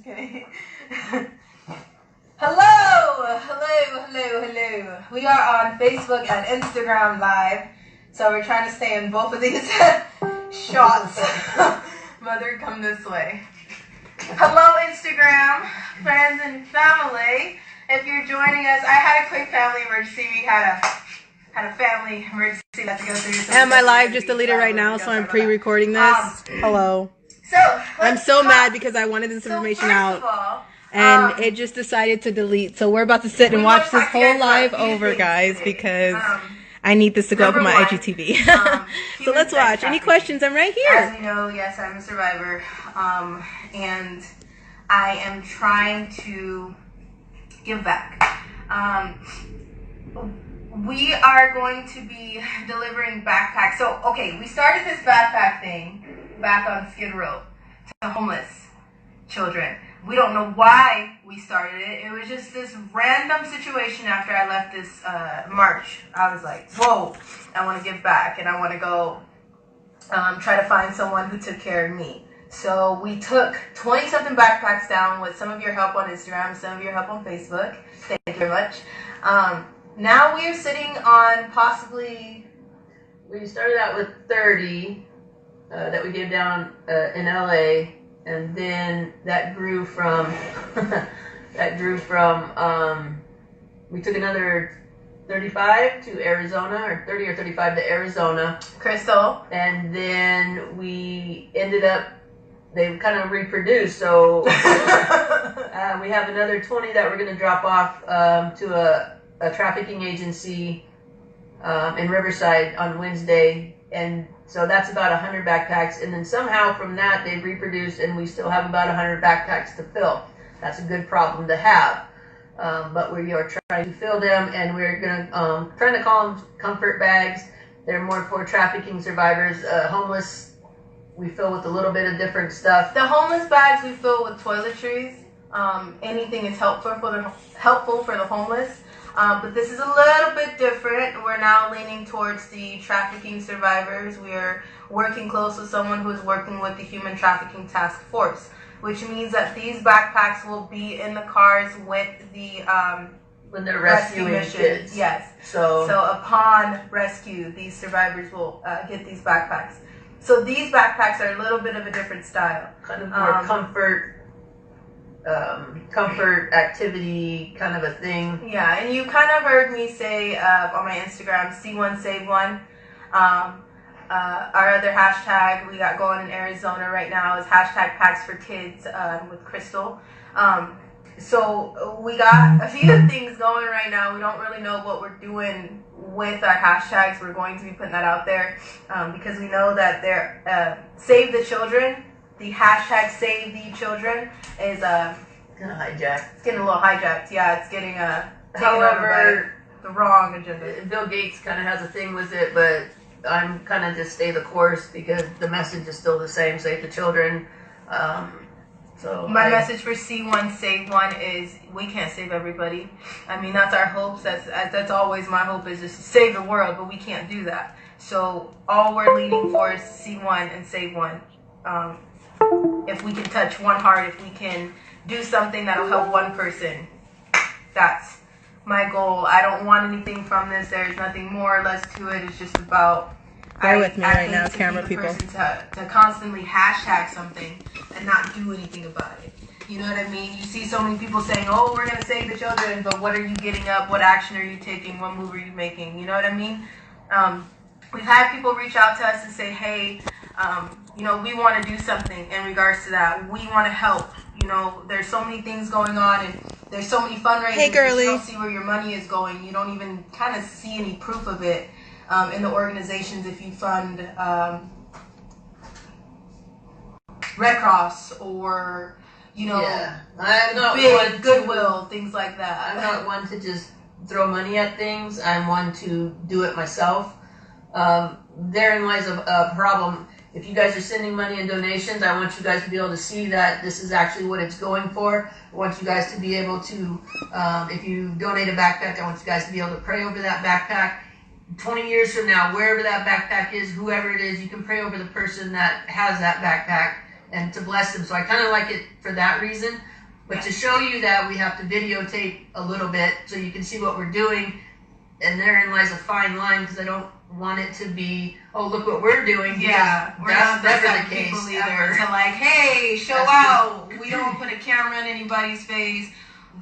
Just kidding. Hello. We are on Facebook and Instagram Live, so we're trying to stay in both of these shots. Mother, come this way. Hello, Instagram friends and family. If you're joining us, I had a quick family emergency. We had a family emergency that to go through. So and my live just deleted right now, so I'm pre-recording this. Hello. So I'm so mad because I wanted this information out, and it just decided to delete. So we're about to sit and watch this whole live over, guys, because I need this to go up on my IGTV. So let's watch. Any questions? I'm right here. As you know, yes, I'm a survivor, and I am trying to give back. We are going to be delivering backpacks. So, okay, we started this backpack thing back on Skid Row to homeless children. We don't know why we started it. It was just this random situation after I left this march. I was like, whoa, I want to give back, and I want to go try to find someone who took care of me. So we took 20-something backpacks down with some of your help on Instagram, some of your help on Facebook. Thank you very much. Now we are sitting on possibly... We started out with 30 that we gave down in LA, and then that grew from we took another 35 to Arizona, or 30 or 35 to Arizona. Crystal. And then we ended up, they kind of reproduced, so we have another 20 that we're going to drop off to a trafficking agency in Riverside on Wednesday, and so that's about 100 backpacks, and then somehow from that they've reproduced, and we still have about 100 backpacks to fill. That's a good problem to have, but we are trying to fill them, and we're gonna trying to call them comfort bags. They're more for trafficking survivors. Homeless, we fill with a little bit of different stuff. The homeless bags we fill with toiletries. Anything is helpful for the homeless. But this is a little bit different. We're now leaning towards the trafficking survivors. We are working close with someone who is working with the Human Trafficking Task Force, which means that these backpacks will be in the cars with the when they're rescuing kids. Yes. So upon rescue, these survivors will get these backpacks. So these backpacks are a little bit of a different style. Kind of more comfort activity kind of a thing. Yeah, and you kind of heard me say on my Instagram, see one, save one. Our other hashtag we got going in Arizona right now is hashtag Packs for Kids with Crystal. So we got a few things going right now. We don't really know what we're doing with our hashtags. We're going to be putting that out there because we know that they're Save the Children. The hashtag Save the Children is kind of hijacked. It's getting a little hijacked. Yeah, it's getting taken over by the wrong agenda. Bill Gates kind of has a thing with it, but I'm kind of just stay the course because the message is still the same: save the children. So my message for C1 Save One is we can't save everybody. I mean, that's our hopes. That's always my hope is just to save the world, but we can't do that. So all we're leaning for is C1 and Save One. If we can touch one heart, if we can do something that'll help one person, that's my goal. I don't want anything from this. There's nothing more or less to it. It's just about bear with me right now, camera people. To constantly hashtag something and not do anything about it. You know what I mean? You see so many people saying, oh, we're going to save the children, but what are you getting up? What action are you taking? What move are you making? You know what I mean? We've had people reach out to us and say, hey, you know, we want to do something in regards to that. We want to help. You know, there's so many things going on, and there's so many fundraisers. Hey, girly. You don't see where your money is going. You don't even kind of see any proof of it in the organizations if you fund Red Cross or, you know, I'm not big Goodwill, things like that. I'm not one to just throw money at things. I'm one to do it myself. Therein lies a problem. If you guys are sending money and donations, I want you guys to be able to see that this is actually what it's going for. I want you guys to be able to, if you donate a backpack, I want you guys to be able to pray over that backpack. 20 years from now, wherever that backpack is, whoever it is, you can pray over the person that has that backpack and to bless them. So I kind of like it for that reason. But to show you that, we have to videotape a little bit so you can see what we're doing. And therein lies a fine line, because I don't want it to be, oh, look what we're doing. Yeah, we're that's not never that the case people either. ever. To like, hey, show That's out. We don't put a camera in anybody's face.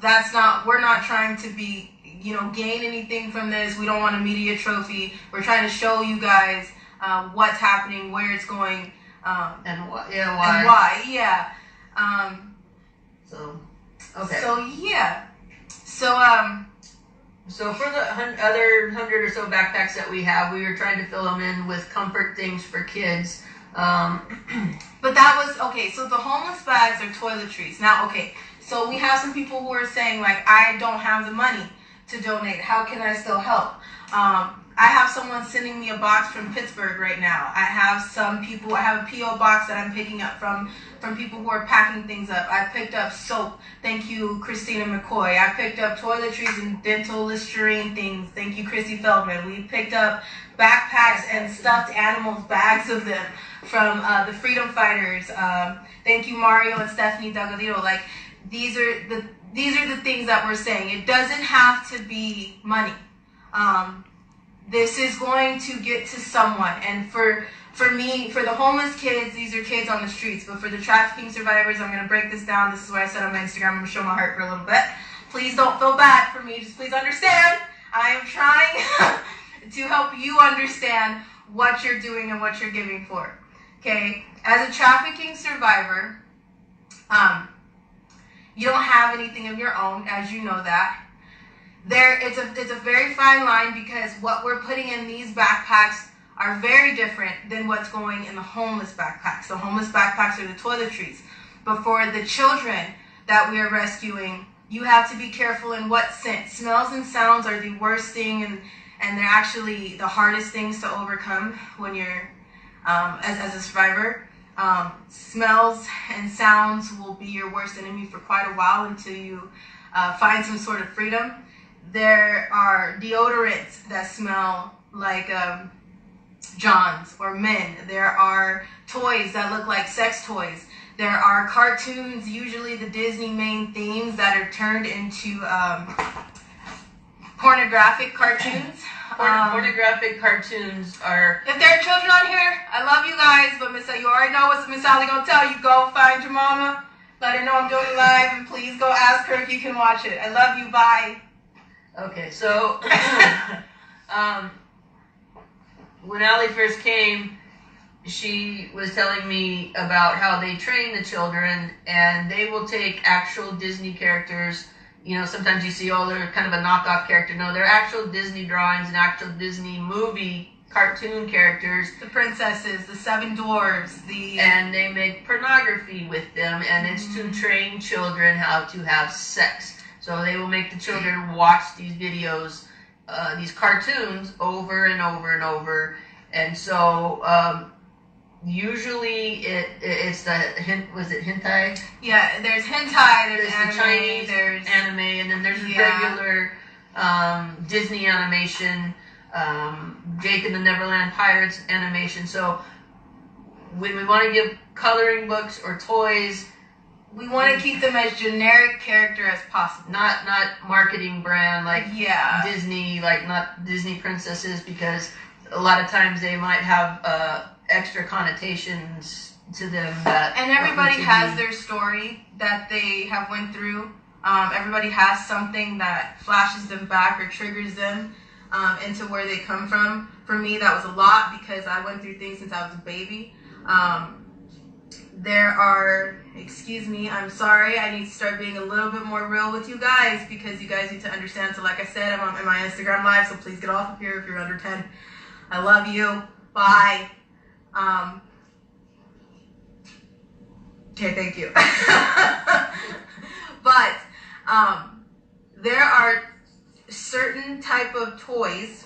We're not trying to be, gain anything from this. We don't want a media trophy. We're trying to show you guys what's happening, where it's going, and why. And why, yeah. So, okay. So, yeah. So for the other 100 or so backpacks that we have, we were trying to fill them in with comfort things for kids. But that was, okay, so the homeless bags are toiletries. Now, okay, so we have some people who are saying, like, I don't have the money to donate. How can I still help? I have someone sending me a box from Pittsburgh right now. I have a P.O. box that I'm picking up from people who are packing things up. I picked up soap. Thank you, Christina McCoy. I picked up toiletries and dental Listerine things. Thank you, Chrissy Feldman. We picked up backpacks and stuffed animals, bags of them from the Freedom Fighters. Thank you, Mario and Stephanie Dagadito. Like, these are the things that we're saying. It doesn't have to be money. This is going to get to someone. And for me, for the homeless kids, these are kids on the streets. But for the trafficking survivors, I'm going to break this down. This is what I said on my Instagram. I'm going to show my heart for a little bit. Please don't feel bad for me. Just please understand. I am trying to help you understand what you're doing and what you're giving for. Okay? As a trafficking survivor, you don't have anything of your own, as you know that. It's a very fine line, because what we're putting in these backpacks are very different than what's going in the homeless backpacks. The homeless backpacks are the toiletries. But for the children that we are rescuing, you have to be careful in what sense. Smells and sounds are the worst thing, and they're actually the hardest things to overcome when you're as a survivor. Smells and sounds will be your worst enemy for quite a while until you find some sort of freedom. There are deodorants that smell like Johns or men. There are toys that look like sex toys. There are cartoons, usually the Disney main themes, that are turned into pornographic cartoons. Pornographic cartoons are... If there are children on here, I love you guys, but you already know what Miss Sally gonna tell you. Go find your mama, let her know I'm doing it live, and please go ask her if you can watch it. I love you, bye. Okay, so when Allie first came, she was telling me about how they train the children, and they will take actual Disney characters. Sometimes you see, they're kind of a knockoff character. No, they're actual Disney drawings and actual Disney movie cartoon characters. The princesses, the seven dwarves, and they make pornography with them, and it's to train children how to have sex. So they will make the children watch these videos, these cartoons, over and over and over. And so usually it's the was it hentai? Yeah, there's hentai, there's anime, the Chinese, there's anime, and then there's regular Disney animation, Jake and the Neverland Pirates animation. So when we want to give coloring books or toys, we want to keep them as generic character as possible. Not marketing brand like Disney, like not Disney princesses, because a lot of times they might have extra connotations to them that. And everybody has their story that they have went through. Everybody has something that flashes them back or triggers them into where they come from. For me, that was a lot, because I went through things since I was a baby. There are, excuse me, I'm sorry, I need to start being a little bit more real with you guys, because you guys need to understand. So like I said, I'm on my Instagram live, so please get off of here if you're under 10. I love you. Bye. Okay, thank you. But there are certain type of toys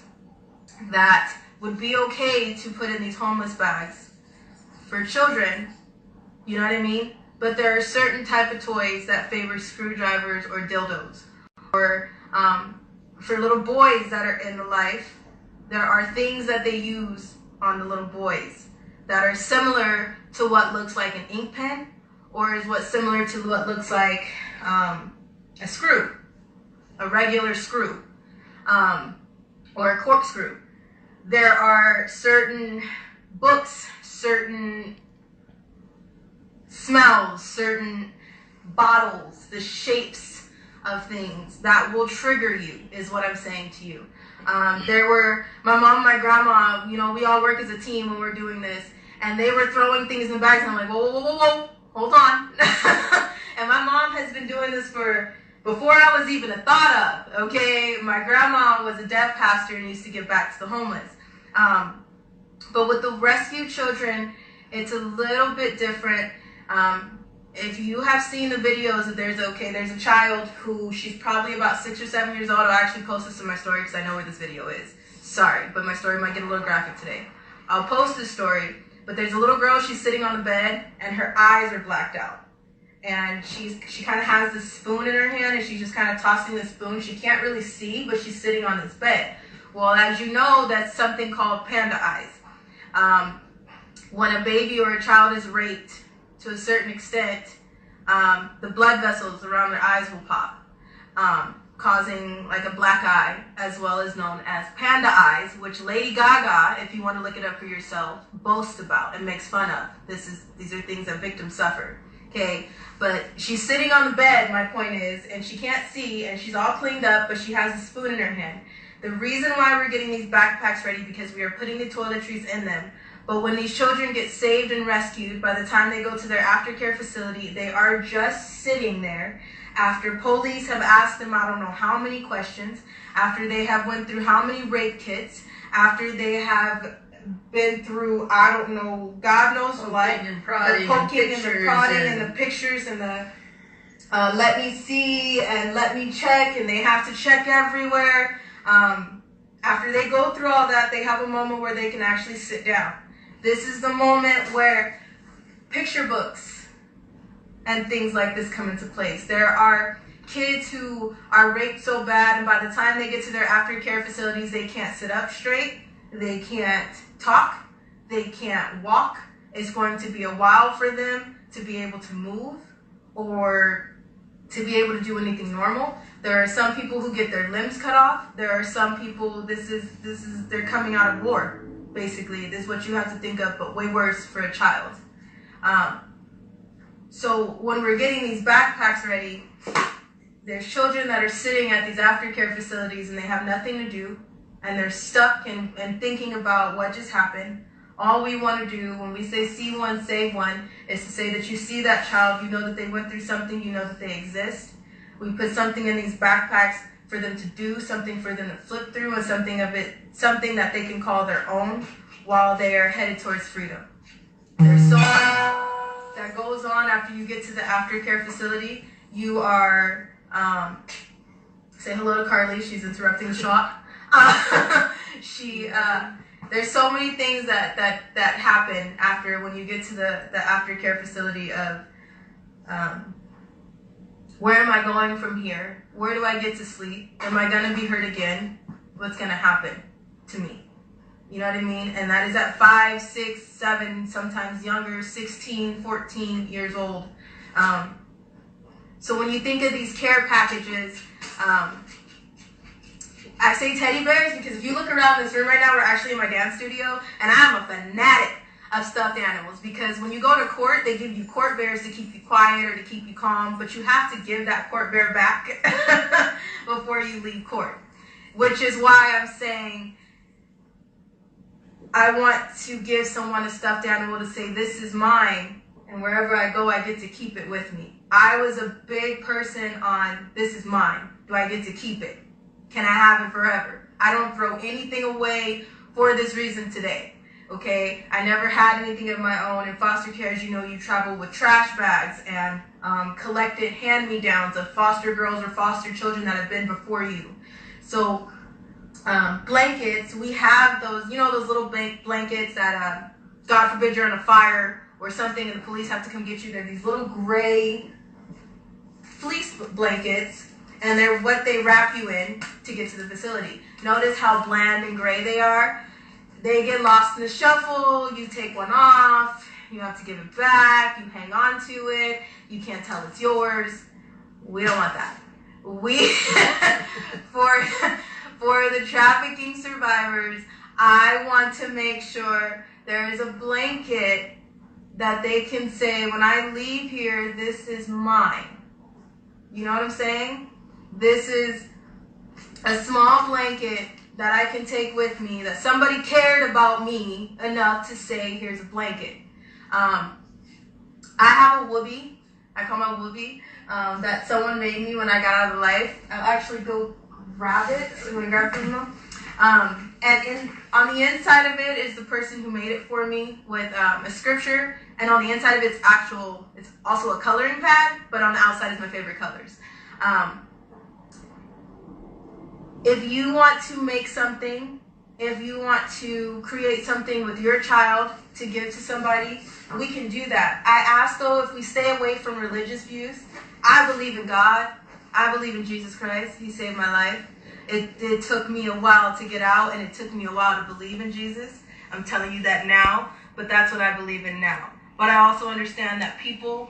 that would be okay to put in these homeless bags for children. You know what I mean? But there are certain type of toys that favor screwdrivers or dildos. Or for little boys that are in the life, there are things that they use on the little boys that are similar to what looks like an ink pen, or is what similar to what looks like a screw, a regular screw, or a corkscrew. There are certain books, certain smells, certain bottles, the shapes of things that will trigger you, is what I'm saying to you. There were my mom and my grandma, you know, we all work as a team when we're doing this, and they were throwing things in bags, and I'm like, whoa, whoa, whoa, whoa, hold on. And my mom has been doing this before I was even a thought of, okay? My grandma was a deaf pastor and used to give back to the homeless. But with the rescue children, it's a little bit different. If you have seen the videos, there's a child who, she's probably about 6 or 7 years old. I'll actually post this in my story because I know where this video is. Sorry, but my story might get a little graphic today. I'll post this story, but there's a little girl, she's sitting on the bed, and her eyes are blacked out. And she kind of has this spoon in her hand, and she's just kind of tossing the spoon. She can't really see, but she's sitting on this bed. Well, as you know, that's something called panda eyes. When a baby or a child is raped, to a certain extent, the blood vessels around their eyes will pop, causing like a black eye, as well as known as panda eyes, which Lady Gaga, if you want to look it up for yourself, boasts about and makes fun of. These are things that victims suffer. Okay, but she's sitting on the bed, my point is, and she can't see, and she's all cleaned up, but she has a spoon in her hand. The reason why we're getting these backpacks ready, because we are putting the toiletries in them. But when these children get saved and rescued, by the time they go to their aftercare facility, they are just sitting there after police have asked them I don't know how many questions, after they have went through how many rape kits, after they have been through, I don't know, God knows what, the poking and the prodding and the pictures and the let me see and let me check, and they have to check everywhere. After they go through all that, they have a moment where they can actually sit down. This is the moment where picture books and things like this come into place. There are kids who are raped so bad, and by the time they get to their aftercare facilities, they can't sit up straight, they can't talk, they can't walk. It's going to be a while for them to be able to move or to be able to do anything normal. There are some people who get their limbs cut off. There are some people, they're coming out of war, basically. This is what you have to think of, but way worse for a child. So when we're getting these backpacks ready, there's children that are sitting at these aftercare facilities and they have nothing to do, and they're stuck and thinking about what just happened. All we want to do when we say see one, save one, is to say that you see that child, you know that they went through something, you know that they exist. We put something in these backpacks for them to do, something for them to flip through, and something that they can call their own while they are headed towards freedom. There's so much that goes on after you get to the aftercare facility. You are, say hello to Carly, she's interrupting the shot. There's so many things that happen after when you get to the aftercare facility of, where am I going from here? Where do I get to sleep? Am I going to be hurt again? What's going to happen to me? You know what I mean? And that is at 5, 6, 7, sometimes younger, 16, 14 years old. So when you think of these care packages, I say teddy bears because if you look around this room right now, we're actually in my dance studio, and I'm a fanatic of stuffed animals, because when you go to court, they give you court bears to keep you quiet or to keep you calm, but you have to give that court bear back before you leave court, which is why I'm saying I want to give someone a stuffed animal to say, this is mine, and wherever I go, I get to keep it with me. I was a big person on, this is mine. Do I get to keep it? Can I have it forever? I don't throw anything away for this reason today. Okay, I never had anything of my own. In foster care, as you know, you travel with trash bags and collected hand-me-downs of foster girls or foster children that have been before you. So blankets, we have those, you know, those little blankets that, God forbid you're on a fire or something and the police have to come get you. They're these little gray fleece blankets, and they're what they wrap you in to get to the facility. Notice how bland and gray they are. They get lost in the shuffle, you take one off, you have to give it back, you hang on to it, you can't tell it's yours. We don't want that. We for the trafficking survivors, I want to make sure there is a blanket that they can say, when I leave here, this is mine. You know what I'm saying? This is a small blanket that I can take with me, that somebody cared about me enough to say, here's a blanket. I have a whoopee. I call my whoopee, that someone made me when I got out of life. I'll actually go grab it. I'm going to grab it from them. And on the inside of it is the person who made it for me with a scripture. And on the inside of it's also a coloring pad, but on the outside is my favorite colors. If you want to make something, if you want to create something with your child to give to somebody, we can do that. I ask, though, if we stay away from religious views. I believe in God. I believe in Jesus Christ. He saved my life. It took me a while to get out, and it took me a while to believe in Jesus. I'm telling you that now, but that's what I believe in now. But I also understand that people,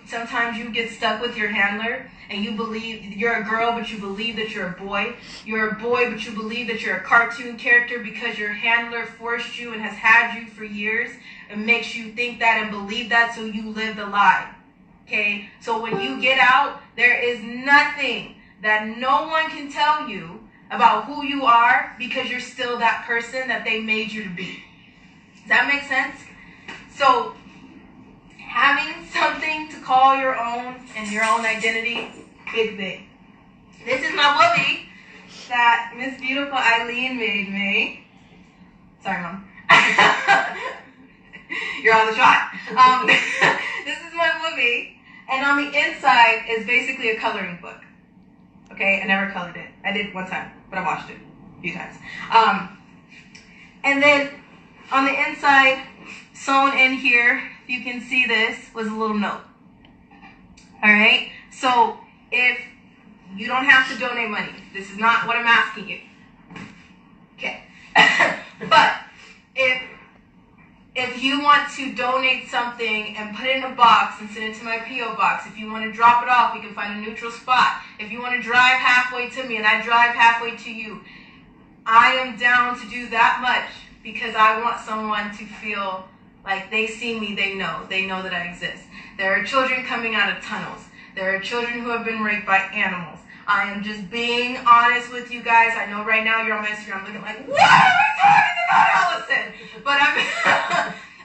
sometimes you get stuck with your handler, and you believe you're a girl, but you believe that you're a boy. You're a boy, but you believe that you're a cartoon character because your handler forced you and has had you for years and makes you think that and believe that, so you live the lie. Okay? So when you get out, there is nothing that no one can tell you about who you are because you're still that person that they made you to be. Does that make sense? So having something to call your own and your own identity, big thing. This is my whoopee that Miss Beautiful Eileen made me. Sorry, Mom. You're on the shot. This is my whoopee, and on the inside is basically a coloring book. Okay, I never colored it. I did one time, but I washed it a few times. And then on the inside, sewn in here, if you can see this, was a little note. All right? So if you don't have to donate money, this is not what I'm asking you. Okay. But if you want to donate something and put it in a box and send it to my P.O. box, if you want to drop it off, we can find a neutral spot. If you want to drive halfway to me and I drive halfway to you, I am down to do that much because I want someone to feel like they see me, they know that I exist. There are children coming out of tunnels. There are children who have been raped by animals. I am just being honest with you guys. I know right now you're on my Instagram looking like, what are we talking about, Allison? But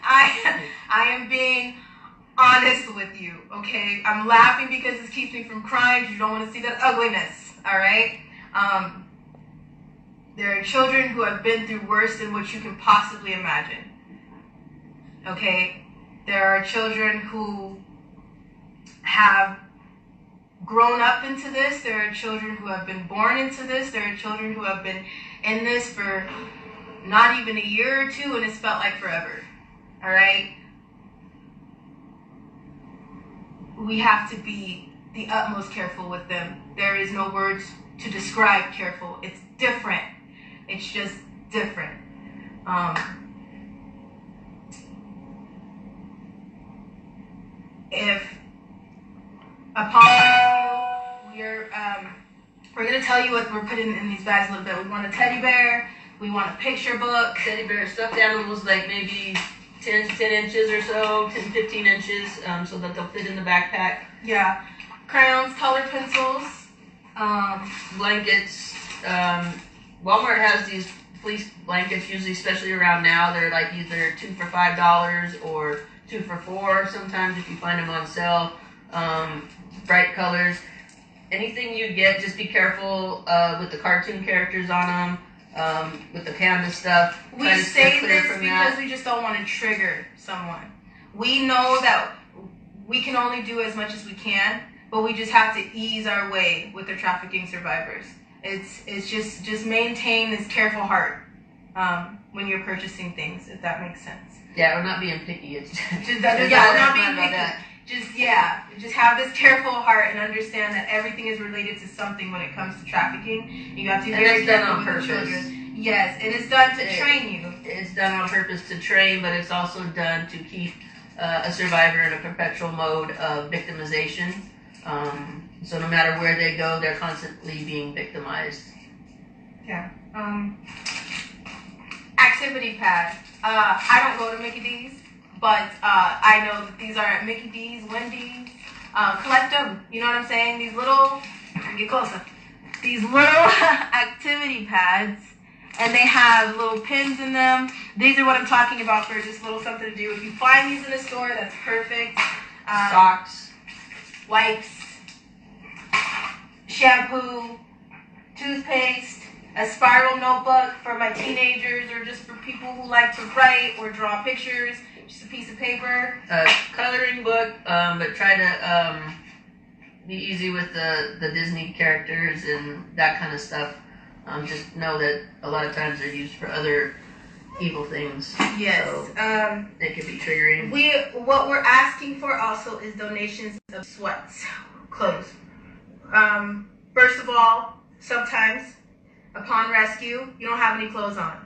I am being honest with you, okay? I'm laughing because this keeps me from crying because you don't want to see that ugliness, all right? There are children who have been through worse than what you can possibly imagine, okay? There are children who have grown up into this. There are children who have been born into this. There are children who have been in this for not even a year or two, and it's felt like forever. All right? We have to be the utmost careful with them. There is no words to describe careful. It's different. It's just different. If upon we're going to tell you what we're putting in these bags a little bit. We want a teddy bear. We want a picture book. Teddy bear, stuffed animals like maybe 10 inches or so, 10, 15 inches, so that they'll fit in the backpack. Yeah. Crayons, color pencils. Blankets. Walmart has these fleece blankets, usually, especially around now. They're like either 2 for $5 or 2 for $4 sometimes if you find them on sale. Bright colors. Anything you get, just be careful with the cartoon characters on them, with the panda stuff. We say this because we just don't want to trigger someone. We know that we can only do as much as we can, but we just have to ease our way with the trafficking survivors. It's just maintain this careful heart when you're purchasing things, if that makes sense. Yeah, we're not being picky. It's we're not being picky. Just have this careful heart and understand that everything is related to something when it comes to trafficking. You have to be very careful with the children. Yes, and it's done to train you. It's done on purpose to train, but it's also done to keep a survivor in a perpetual mode of victimization. So no matter where they go, they're constantly being victimized. Yeah. Activity pad. I don't go to Mickey D's, but I know that these are at Mickey D's, Wendy's. Collect them. You know what I'm saying? These little, get closer. These little activity pads, and they have little pins in them. These are what I'm talking about for just little something to do. If you find these in a store, that's perfect. Socks, wipes, shampoo, toothpaste, a spiral notebook for my teenagers or just for people who like to write or draw pictures, just a piece of paper. A coloring book, but try to be easy with the Disney characters and that kind of stuff. Just know that a lot of times they're used for other evil things. Yes. So it could be triggering. What we're asking for also is donations of sweats, clothes. First of all, sometimes upon rescue, you don't have any clothes on.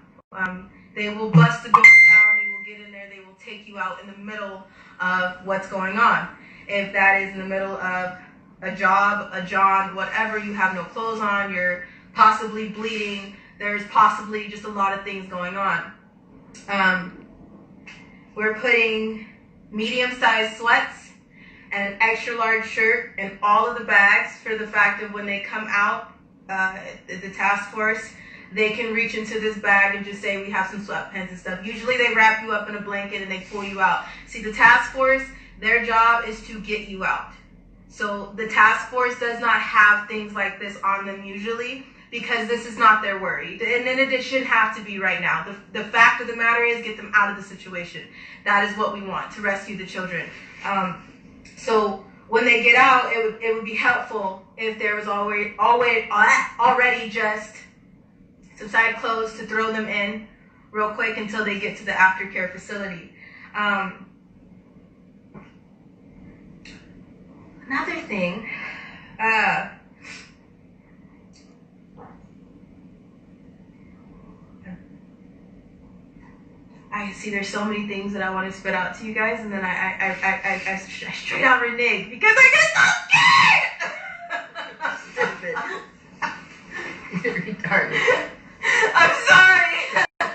They will bust the door down, they will get in there, they will take you out in the middle of what's going on. If that is in the middle of a job, a John, whatever, you have no clothes on, you're possibly bleeding, there's possibly just a lot of things going on. We're putting medium-sized sweats and an extra large shirt in all of the bags for the fact of when they come out, the task force, they can reach into this bag and just say, we have some sweatpants and stuff. Usually they wrap you up in a blanket and they pull you out. See, the task force, their job is to get you out. So the task force does not have things like this on them usually because this is not their worry. And it shouldn't have to be right now. The fact of the matter is get them out of the situation. That is what we want, to rescue the children. So when they get out, it would be helpful if there was already just some side clothes to throw them in real quick until they get to the aftercare facility. Another thing, I see there's so many things that I want to spit out to you guys, and then I straight out renege because I get so scared. Stupid. You're retarded. I'm sorry. I'm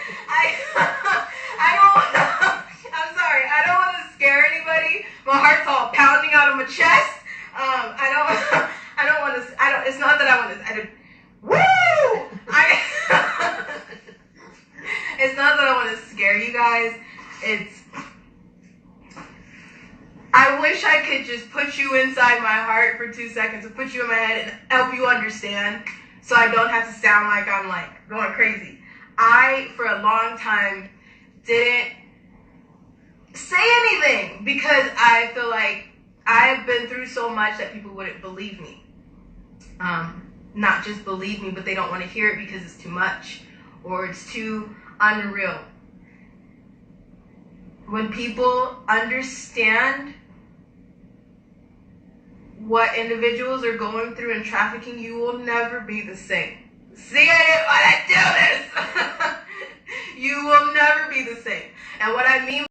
sorry. I don't want to scare anybody. My heart's all pounding out of my chest. I don't want to. It's not that I want to. Woo! It's not that I want to scare you guys. I wish I could just put you inside my heart for 2 seconds and put you in my head and help you understand so I don't have to sound like I'm like going crazy. I, for a long time, didn't say anything because I feel like I've been through so much that people wouldn't believe me. Not just believe me, but they don't want to hear it because it's too much or it's too unreal. When people understand what individuals are going through in trafficking, you will never be the same. See, I didn't want to do this. You will never be the same. And what I mean